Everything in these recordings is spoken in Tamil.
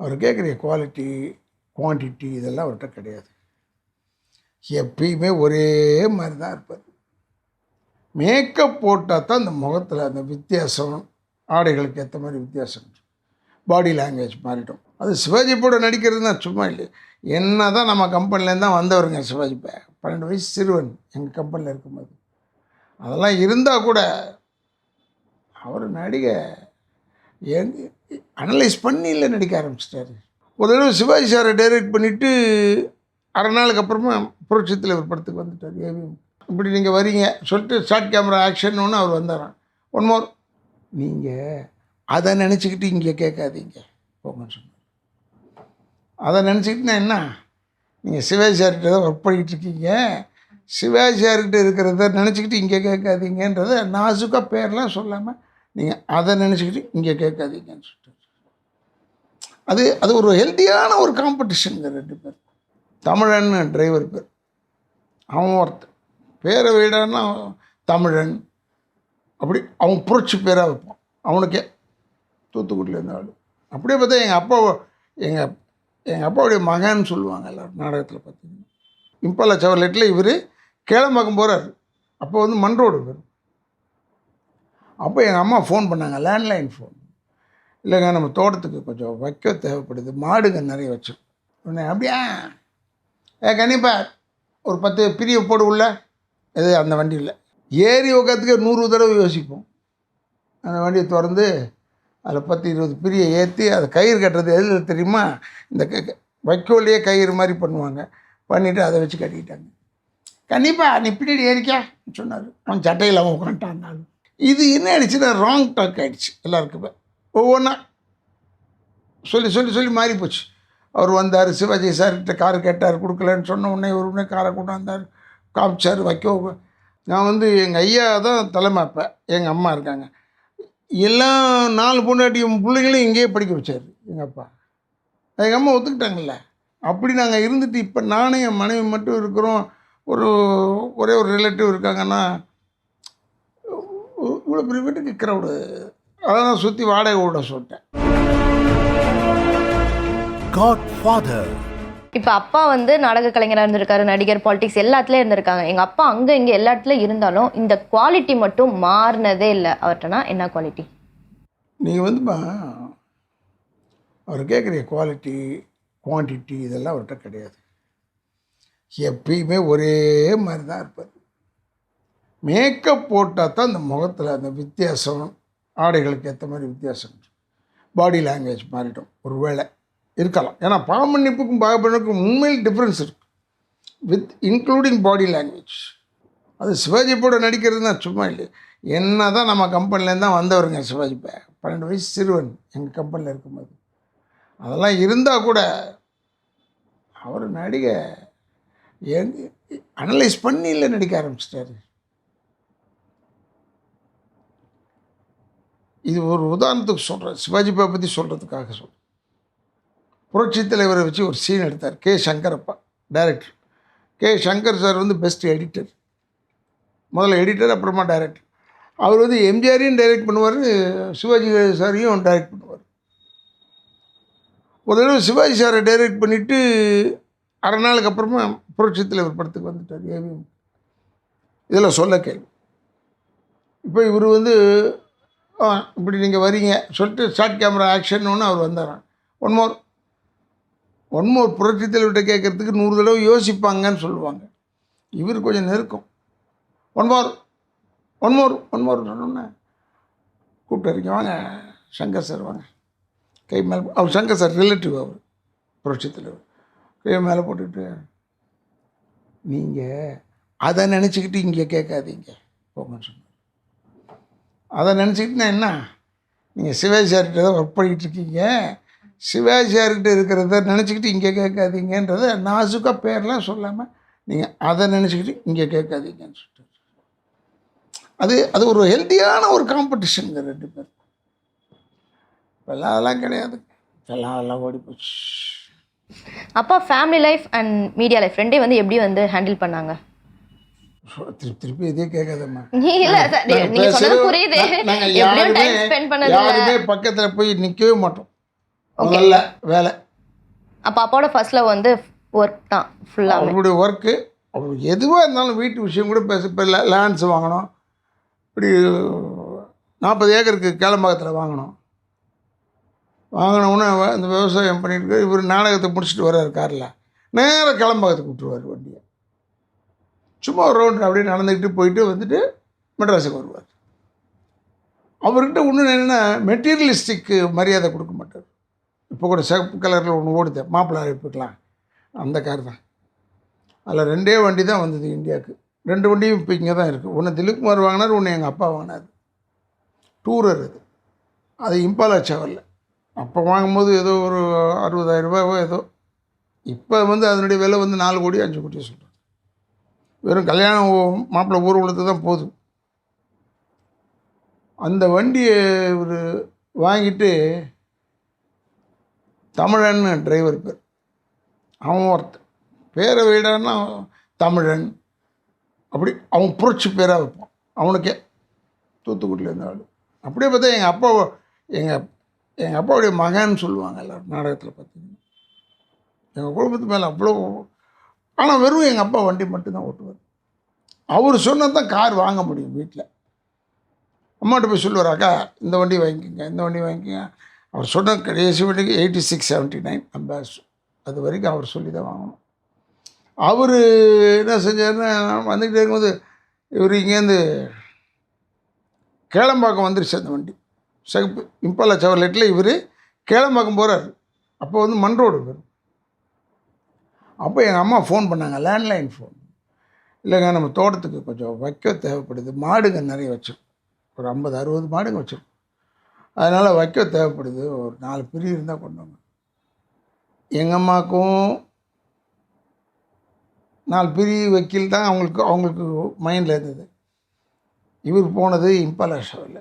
அவர் கேட்குற குவாலிட்டி குவான்டிட்டி இதெல்லாம் அவர்கிட்ட கிடையாது. எப்பயுமே ஒரே மாதிரி தான் இருப்பார். மேக்கப் போட்டால் தான் அந்த முகத்தில் அந்த வித்தியாசம், ஆடைகளுக்கு ஏற்ற மாதிரி வித்தியாசம், பாடி லாங்குவேஜ் மாறிடும். அது சிவாஜி கூட நடிக்கிறது தான், சும்மா இல்லை. என்ன தான் நம்ம கம்பெனிலேருந்து தான் வந்தவருங்க சிவாஜி. 12 வயசு சிறுவன் எங்கள் கம்பெனியில் இருக்கும்போது. அதெல்லாம் இருந்தால் கூட அவர் நடிகை அனலைஸ் பண்ணி இல்லை நடிக்க ஆரம்பிச்சிட்டாரு. ஒரு தடவை சிவாஜி சாரை டைரக்ட் பண்ணிவிட்டு அரை நாளுக்கு அப்புறமா புரட்சி தலைவர் படத்துக்கு வந்துட்டார். ஏவிஎம் இப்படி நீங்கள் வரீங்க சொல்லிட்டு ஸ்டார்ட் கேமரா ஆக்ஷன் ஒன்று அவர் வந்தாரான். ஒன் மோர், நீங்கள் அதை நினச்சிக்கிட்டு இங்கே கேட்காதீங்க போங்கன்னு சொன்னார். அதை நினச்சிக்கிட்டுனா என்ன, நீங்கள் சிவாஜி சார்கிட்ட தான் ஒர்க் பண்ணிகிட்ருக்கீங்க, சிவாஜி சார்கிட்ட இருக்கிறத நினச்சிக்கிட்டு இங்கே கேட்காதீங்கன்றதை நாசுக்காக பேர்லாம் சொல்லாமல் நீங்கள் அதை நினச்சிக்கிட்டு இங்கே கேட்காதீங்கன்னு சொல்லிட்டு அது ஒரு ஹெல்த்தியான ஒரு காம்படிஷனுங்க. 2 பேர். தமிழன் டிரைவர் பேர், அவன் ஒருத்தர் பேரை விடான்னா தமிழன் அப்படி அவன் புரட்சி பேராக வைப்பான். அவனுக்கே தூத்துக்குடியில் இருந்த ஆள். அப்படியே பார்த்தா எங்கள் அப்பாவுடைய மகன் சொல்லுவாங்க எல்லோரும் நாடகத்தில் பார்த்தீங்கன்னா. இம்பாலா சவர்லெட்டில் இவர் கேளம்பாக்கம் போகிறார். அப்போ வந்து மண்ரோடு வரும். அப்போ எங்கள் அம்மா ஃபோன் பண்ணாங்க, லேண்ட்லைன் ஃபோன். இல்லைங்க நம்ம தோட்டத்துக்கு கொஞ்சம் வைக்க தேவைப்படுது, மாடுங்க நிறைய வச்சோம். உடனே அப்படியா கண்டிப்பாக ஒரு 10 பிரிவு போடு உள்ள எது அந்த வண்டியில் ஏறி உட்காந்துக்கு 100 தடவை யோசிப்போம். அந்த வண்டியை திறந்து அதில் 10-20 பிரியை ஏற்றி அதை கயிறு கட்டுறது எதில் தெரியுமா, இந்த வைக்கோல்லையே கயிறு மாதிரி பண்ணுவாங்க. பண்ணிவிட்டு அதை வச்சு கட்டிக்கிட்டாங்க. கண்டிப்பாக நீ பின்னாடி ஏறிக்கா சொன்னார். அவன் சட்டையில் அவன் உட்காந்துட்டான். இது என்ன ஆயிடுச்சுன்னா ராங் டாக் ஆகிடுச்சு எல்லாருக்குமே. ஒவ்வொன்றா சொல்லி சொல்லி சொல்லி மாறி போச்சு. அவர் வந்தார், சிவாஜி சார்கிட்ட கார் கேட்டார், கொடுக்கலன்னு சொன்ன உடனே ஒரு காரை கொண்டாந்தார், காமிச்சார், வைக்க. நான் வந்து எங்கள் ஐயா தான் தலைமை. அப்போ எங்கள் அம்மா இருக்காங்க. எல்லாம் 4 பொண்டாட்டியும் பிள்ளைங்களையும் இங்கேயே படிக்க வச்சார் எங்கள் அப்பா. எங்கள் அம்மா ஒத்துக்கிட்டாங்கல்ல. அப்படி நாங்கள் இருந்துட்டு இப்போ நானும் என் மனைவி மட்டும் இருக்கிறோம். ஒரே ஒரு ரிலேட்டிவ் இருக்காங்கன்னா இவ்வளோ பெரிய வீட்டுக்கு க்ரௌடு. அதான் சுற்றி வாடகை விட சொல்லிட்டேன். காட்ஃபாதர். இப்போ அப்பா வந்து நாடக கலைஞராக இருந்திருக்காரு, நடிகர், பாலிடிக்ஸ் எல்லாத்துலேயும் இருந்திருக்காங்க. எங்கள் அப்பா அங்கே இங்கே எல்லா இடத்துலையும் இருந்தாலும் இந்த குவாலிட்டி மட்டும் மாறினதே இல்லை அவர்கிட்டனா. என்ன குவாலிட்டி? நீங்கள் வந்துப்பா அவர் கேட்குற குவாலிட்டி குவான்டிட்டி இதெல்லாம் அவர்கிட்ட கிடையாது. எப்பயுமே ஒரே மாதிரி தான் இருப்பார். மேக்கப் போட்டால் தான் அந்த முகத்தில் அந்த வித்தியாசம், ஆடைகளுக்கு ஏற்ற மாதிரி வித்தியாசம், பாடி லாங்குவேஜ் மாறிடும். ஒரு வேளை இருக்கலாம். ஏன்னா பாமன்னிப்புக்கும் பாகப்பண்ணுக்கும் உண்மையில் டிஃப்ரென்ஸ் இருக்குது, வித் இன்க்ளூடிங் பாடி லாங்குவேஜ். அது சிவாஜி கூட நடிக்கிறது தான், சும்மா இல்லை. என்ன தான் நம்ம கம்பெனிலேருந்து தான் வந்தவருங்க சிவாஜி. 12 வயசு சிறுவன் எங்கள் கம்பெனியில் இருக்கும்போது. அதெல்லாம் இருந்தால் கூட அவர் நடிகை அனலைஸ் பண்ணி இல்லை நடிக்க ஆரம்பிச்சிட்டாரு. இது ஒரு உதாரணத்துக்கு சொல்கிறேன், சிவாஜி பற்றி சொல்கிறதுக்காக சொல்கிறேன். புரட்சி தலைவரை வச்சு ஒரு சீன் எடுத்தார் கே சங்கரப்பா, டைரக்டர். கே சங்கர் சார் வந்து பெஸ்ட் எடிட்டர். முதல்ல எடிட்டர், அப்புறமா டைரக்டர். அவர் வந்து எம்ஜிஆரையும் டைரக்ட் பண்ணுவார், சிவாஜி சாரையும் டைரக்ட் பண்ணுவார். ஒரு தடவை சிவாஜி சாரை டைரக்ட் பண்ணிவிட்டு அரை நாளுக்கு அப்புறமா புரட்சி தலைவர் படத்துக்கு வந்துட்டார். ஏவிஎம் இதில் சொல்ல கேள்வி. இப்போ இவர் வந்து இப்படி நீங்கள் வரீங்க சொல்லிட்டு ஸ்டார்ட் கேமரா ஆக்ஷன் ஒன்று அவர் வந்தாரான். ஒன் மோர் புரட்சி தலைவர்கிட்ட கேட்குறதுக்கு 100 தடவை யோசிப்பாங்கன்னு சொல்லுவாங்க. இவர் கொஞ்சம் நெருக்கம். ஒன் மோர் சொன்னோன்னே கூப்பிட்டு இருக்கீங்க, வாங்க சங்கர் சார் வாங்க. கை மேலே, அவர் சங்கர் சார் ரிலேட்டிவ், அவர் புரட்சி தலைவர். கை மேலே போட்டுக்கிட்டு, நீங்கள் அதை நினச்சிக்கிட்டு இங்கே கேட்காதீங்க போங்கன்னு சொன்னார். அதை நினச்சிக்கிட்டுனா என்ன, நீங்கள் சிவாஜி சார்கிட்ட தான் ஒர்க் பண்ணிகிட்ருக்கீங்க, சிவாஜி சார்கிட்ட இருக்கிறத நினச்சிக்கிட்டு இங்கே கேட்காதீங்கன்றதை நாசுக்காக பேர்லாம் சொல்லாமல் நீங்கள் அதை நினச்சிக்கிட்டு இங்கே கேட்காதீங்கன்னு சொல்லிட்டு அது ஒரு ஹெல்த்தியான ஒரு காம்படிஷனுங்க 2 பேர். இப்போல்லாம் அதெல்லாம் கிடையாது, எல்லாம் ஓடி போச்சு. அப்பா family life and media life ரெண்டையும் வந்து எப்படி வந்து ஹேண்டில் பண்ணாங்க? திருப்பி இதே கேட்காதம்மா. நீங்க சொல்றது புரியுது. நாங்கள் யாருமே பக்கத்தில் போய் நிற்கவே மாட்டோம். முதல்ல வேலை. அப்போ அப்பாவோட ஃபர்ஸ்ட் லவ் வந்து ஒர்க் தான் ஃபுல்லாக. அவருடைய ஒர்க்கு, அவர் எதுவாக இருந்தாலும் வீட்டு விஷயம் கூட பேச. இப்போ லேண்ட்ஸ் வாங்கணும், இப்படி 40 ஏக்கருக்கு கேளம்பாக்கத்தில் வாங்கினவுடனே அந்த விவசாயம் பண்ணிட்டு இவர் நாடகத்தை முடிச்சுட்டு வர்றாரு காரில், நேராக கேளம்பாக்கத்துக்கு விட்டுருவார் வண்டியை. சும்மா ஒரு ரவுண்ட் அப்படியே நடந்துக்கிட்டு போயிட்டு வந்துட்டு மெட்ராஸுக்கு வருவார். அவர்கிட்ட ஒன்று என்னென்னா மெட்டீரியலிஸ்டிக்கு மரியாதை கொடுக்க மாட்டார். இப்போ கூட சிவப்பு கலரில் ஒன்று ஓடுது, மாப்பிள்ளை அழைப்புக்கலாம், அந்த கார் தான். அதில் 2 வண்டி தான் வந்தது இந்தியாவுக்கு. 2 வண்டியும் இப்போ இங்கே தான் இருக்குது. ஒன்று திலீப்குமார் வாங்கினார், ஒன்று எங்கள் அப்பா வாங்கினார். டூரர் அது இம்பாலா செவரில். அப்போ வாங்கும்போது ஏதோ ஒரு 60,000 ரூபாவோ ஏதோ. இப்போ அதனுடைய விலை 4 கோடி 5 கோடி சொல்கிறது. வெறும் கல்யாணம் மாப்பிள்ளை ஊர்வலத்துக்கு தான் போதும். அந்த வண்டியை இவர் வாங்கிட்டு, தமிழன் டிரைவர் பேர், அவன் ஒருத்தன் பேரை விடான்னா தமிழன், அப்படி அவன் புரட்சி பேராக வைப்பான் அவனுக்கே. தூத்துக்குடியில் இருந்த ஆள். அப்படியே பார்த்தா எங்கள் அப்பாவுடைய மகன் சொல்லுவாங்க எல்லோரும் நாடகத்தில் பார்த்தீங்கன்னா. எங்கள் குடும்பத்து மேலே அவ்வளோ. ஆனால் வெறும் எங்கள் அப்பா வண்டி மட்டும்தான் ஓட்டுவார். அவர் சொன்னது தான் கார் வாங்க முடியும் வீட்டில். அம்மாட்ட போய் சொல்லுவார், அக்கா இந்த வண்டி வாங்கிக்கோங்க, இந்த வண்டி வாங்கிக்கோங்க. அவர் சொன்ன கடைசி வண்டிக்கு 8679 அம்பாசிடர். அது வரைக்கும் அவர் சொல்லி தான் வாங்கணும். அவர் என்ன செஞ்சார்னா, வந்துக்கிட்டே இருக்கும்போது இவர் இங்கேருந்து கேளம்பாக்கம் வந்துருச்சு அந்த வண்டி. சிகப்பு இம்பாலா செவர்லெட்டில் இவர் கேளம்பாக்கம் போகிறார். அப்போ மண் ரோடு வரும். அப்போ எங்கள் அம்மா ஃபோன் பண்ணாங்க, லேண்ட்லைன் ஃபோன். இல்லைங்க, நம்ம தோட்டத்துக்கு கொஞ்சம் வைக்க தேவைப்படுது, மாடுங்க நிறைய வச்சிருக்கோம், ஒரு 50-60 மாடுங்க வச்சுருக்கோம், அதனால் வைக்க தேவைப்படுது, ஒரு 4 பிரி இருந்தால் கொண்டு வாங்க. எங்கள் அம்மாவுக்கும் 4 பிரி வக்கீல் தான் அவங்களுக்கு மைண்டில் இருந்தது. இவர் போனது இம்பாலா ஷோவில்.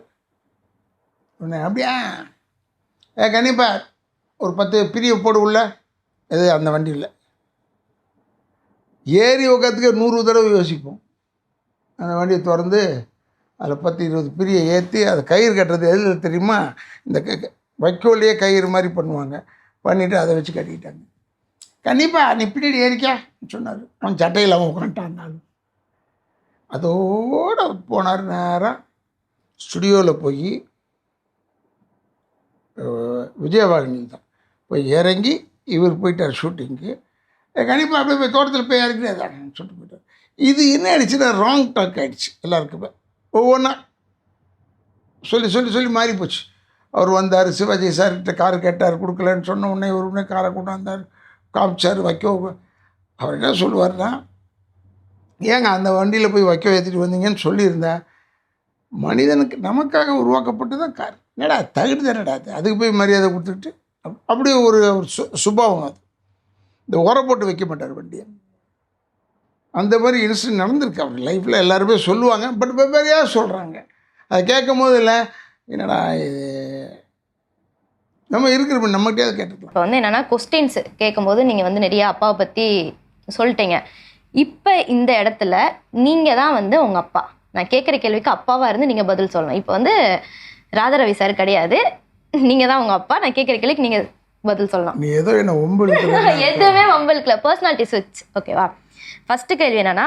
உடனே அப்படியா கண்டிப்பா ஒரு 10 பிரிவை போடு உள்ள இது அந்த வண்டியில் ஏறி உட்காந்துக்க 100 தடவை யோசிப்போம். அந்த வண்டியை திறந்து அதில் 10-20 பிரியை ஏற்றி அதை கயிறு கட்டுறது எதில் தெரியுமா, இந்த வைக்கோலையே கயிறு மாதிரி பண்ணுவாங்க. பண்ணிவிட்டு அதை வச்சு கட்டிக்கிட்டாங்க. கண்டிப்பாக நீ பின்னாடி ஏறிக்கான்னு சொன்னார். அவன் சட்டையில் அவன் உட்காந்துட்டான். அதோடு போனார் நேராக ஸ்டுடியோவில் போய் விஜயவாகினியில் தான் போய் இறங்கி இவர் போயிட்டார் ஷூட்டிங்க்கு. கண்டிப்பாக அப்படியே போய் தோட்டத்தில் போய் இறங்கினேதான்னு சொல்லிட்டு போயிட்டார். இது என்ன ஆயிடுச்சுன்னா ராங் டாக் ஆகிடுச்சு எல்லாருக்குமே. ஒவ்வொன்றா சொல்லி மாறி போச்சு. அவர் வந்தார், சிவாஜி சார்கிட்ட கார் கேட்டார், கொடுக்கலன்னு சொன்ன உடனே உடனே காரை கொண்டாந்தார், காமிச்சார் வைக்க. அவர் என்ன சொல்லுவார்னா, ஏங்க அந்த வண்டியில் போய் வைக்க ஏற்றிட்டு வந்தீங்கன்னு சொல்லியிருந்தேன். மனிதனுக்கு நமக்காக உருவாக்கப்பட்டு தான் கார். என்னடா தகுதி தானடா அது, அதுக்கு போய் மரியாதை கொடுத்துக்கிட்டு அப்படியே ஒரு சுபாவம் அது. இந்த உரை போட்டு வைக்க மாட்டார் வண்டியை. அந்த மாதிரி இன்சிடென்ட் நடந்திருக்கு அவர் லைஃப்பில். எல்லாருமே சொல்லுவாங்க, பட் வெவ்வேறையாக சொல்கிறாங்க. அதை கேட்கும் போது இல்லை என்னடா இது நம்ம இருக்கிற நம்மகிட்டே அதை கேட்டுக்கலாம். இப்போ என்னென்னா கொஸ்டின்ஸ் கேட்கும்போது நீங்கள் நிறைய அப்பாவை பற்றி சொல்லிட்டீங்க. இப்போ இந்த இடத்துல நீங்கள் தான் உங்கள் அப்பா, நான் கேட்குற கேள்விக்கு அப்பாவாக இருந்து நீங்கள் பதில் சொல்லணும். இப்போ ராதாரவி சார் கிடையாது, நீங்கள் தான் உங்கள் அப்பா, நான் கேட்குற கேள்விக்கு நீங்கள் பதில் சொல்லலாம். நீ ஏதோ என்ன ஒம்பளுக்கு எதுவுமே ஒம்பளுக்குல, பர்சனாலிட்டி ஸ்விட்ச். ஓகேவா? ஃபஸ்ட்டு கேள்வி என்னென்னா,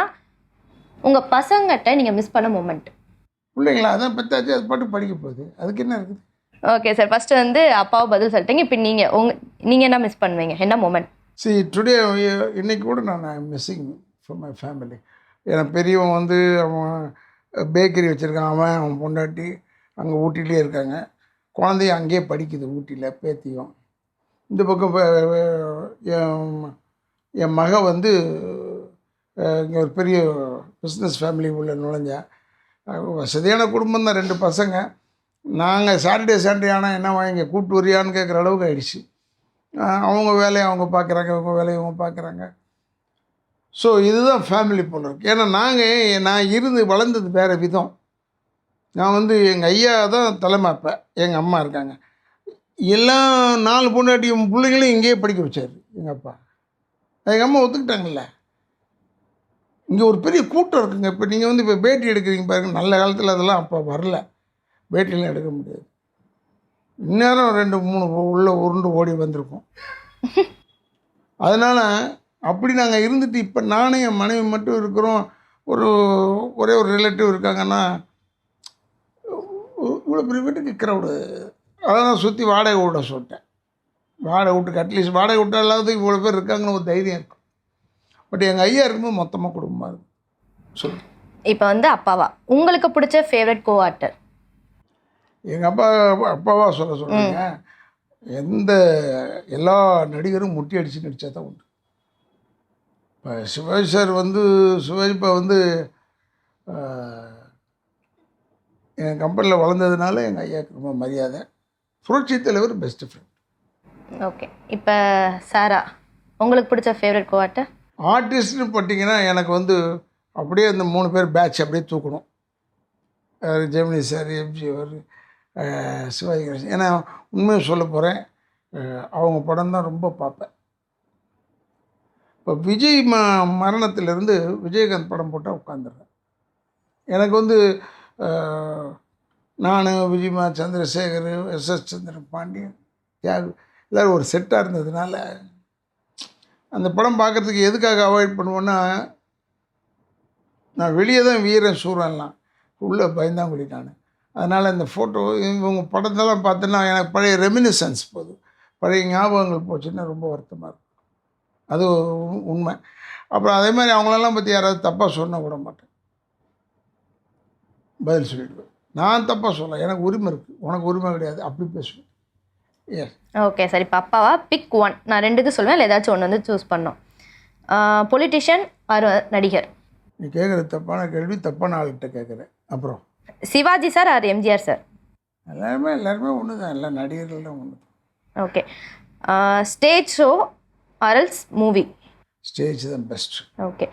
உங்கள் பசங்கிட்ட நீங்கள் மிஸ் பண்ண மூமெண்ட். பிள்ளைங்களா அதான் பத்தாச்சு, அது பாட்டு படிக்க போகுது, அதுக்கு என்ன இருக்குது? ஓகே சார், ஃபஸ்ட்டு அப்பாவை பதில் சொல்லிட்டீங்க. இப்போ நீங்கள் என்ன மிஸ் பண்ணுவீங்க, என்ன மூமெண்ட்? டுடே இன்னைக்கு கூட நான் மிஸ்ஸிங் ஃப்ரம் மை ஃபேமிலி. ஏன்னா பெரியவன் அவன் பேக்கரி வச்சுருக்கான், அவன் பொண்டாட்டி அங்கே ஊட்டிலே இருக்காங்க, குழந்தையும் அங்கேயே படிக்குது ஊட்டியில், பேத்தியும். இந்த பக்கம் என் மக இங்கே ஒரு பெரிய பிஸ்னஸ் ஃபேமிலி உள்ள நுழைஞ்சா. வசதியான குடும்பம் தான், 2 பசங்க. நாங்கள் சாட்டர்டே ஆனால் என்ன இங்கே கூப்பிட்டு வரியான்னு கேட்குற அளவுக்கு ஆயிடுச்சு. அவங்க வேலையை அவங்க பார்க்குறாங்க, இவங்க வேலையை இவங்க பார்க்குறாங்க. ஸோ இதுதான் ஃபேமிலி போல இருக்குது. ஏன்னா நான் இருந்து வளர்ந்தது வேறு விதம். நான் எங்கள் ஐயா தான் தலைமை. அப்போ எங்கள் அம்மா இருக்காங்க, எல்லாம் 4 பொண்டாட்டியும் பிள்ளைங்களும் இங்கேயே படிக்க வச்சார் எங்கள் அப்பா. எங்கள் அம்மா ஒத்துக்கிட்டாங்கல்ல. இங்கே ஒரு பெரிய கூட்டம் இருக்குங்க. இப்போ நீங்கள் இப்போ பேட்டி எடுக்கிறீங்க பாருங்க, நல்ல காலத்தில் அதெல்லாம் அப்போ வரல, பேட்டிலாம் எடுக்க முடியாது. இந்நேரம் 2-3 உள்ள உருண்டு ஓடி வந்திருக்கோம். அதனால் அப்படி நாங்கள் இருந்துட்டு இப்போ நானும் என் மனைவி மட்டும் இருக்கிறோம். ஒரே ஒரு ரிலேட்டிவ் இருக்காங்கன்னா இவ்வளோ பெரிய வீட்டுக்கு க்ரௌடு. அதெல்லாம் சுற்றி வாடகை விட சொல்லிட்டேன். வாடகை வீட்டுக்கு அட்லீஸ்ட் வாடகை விட்டாலாவது இவ்வளோ பேர் இருக்காங்கன்னு ஒரு தைரியம் இருக்கும். பட் எங்கள் ஐயா இருக்கும்போது மொத்தமாக குடும்பமாக இருக்கும். சொல்லு. இப்போ வந்து அப்பாவா உங்களுக்கு பிடிச்ச ஃபேவரட் கோ ஆக்டர்? எங்கள் அப்பாவா சொல்லுங்க. எல்லா நடிகரும் முட்டி அடித்து நடித்தா தான் உண்டு. இப்போ சிவாஜி சார் சிவாஜி இப்போ என் கம்பெனியில் வளர்ந்ததுனால எங்கள் ஐயாவுக்கு ரொம்ப மரியாதை. புரட்சி தலைவர் பெஸ்ட்டு ஃப்ரெண்ட். ஓகே, இப்போ சாரா உங்களுக்கு பிடிச்ச ஃபேவரட் கோ ஆக்டர்? ஆர்டிஸ்ட்னு பார்த்தீங்கன்னா எனக்கு அப்படியே அந்த 3 பேர் பேட்ச் அப்படியே தூக்கணும். ஜெமினி சார், எம்ஜிஆர், சிவாஜி கணேசன். ஏன்னா உண்மையை சொல்ல போகிறேன், அவங்க படம் தான் ரொம்ப பார்ப்பேன். இப்போ விஜய் மரணத்திலிருந்து விஜயகாந்த் படம் போட்டால் உட்காந்துடுறேன். எனக்கு நான், விஜயமா, சந்திரசேகர், எஸ்எஸ் சந்திரன், பாண்டியன், தியாகு எல்லோரும் ஒரு செட்டாக இருந்ததுனால அந்த படம் பார்க்குறதுக்கு எதுக்காக அவாய்ட் பண்ணுவேன்னா, நான் வெளியே தான் வீரன் சூரன்லாம், உள்ளே பயந்தாங்குழி நான். அதனால் இந்த ஃபோட்டோ இவங்க படத்தெல்லாம் பார்த்தோன்னா எனக்கு பழைய ரெமினிசன்ஸ் போகுது, பழைய ஞாபகங்கள் போச்சுன்னா ரொம்ப வருத்தமாக இருக்கும். அது உண்மை. அப்புறம் அதே மாதிரி அவங்களெல்லாம் பற்றி யாராவது தப்பாக சொன்ன விட மாட்டேன், பதில் சொல்லிவிடுவேன். நான் தப்பாக சொல்ல, எனக்கு உரிமை இருக்குது, உனக்கு உரிமை கிடையாது, அப்படி பேசுவேன். எஸ். ஓகே சார், இப்போ அப்பாவா பிக் 1. நான் 2 இது சொல்லுவேன், இல்லை ஏதாச்சும் ஒன்று சூஸ் பண்ணோம். பொலிட்டிஷியன் ஆர் நடிகர்? நீ கேட்குறது தப்பான கேள்வி, தப்பான ஆள்கிட்ட கேட்குறேன். அப்புறம் Sivaji sir or MGR sir? எல்லாருமே ஒன்று தான், எல்லா நடிகர்களும் ஒன்று தான். Okay, stage show or else movie? Stage தான் பெஸ்ட். ஓகே.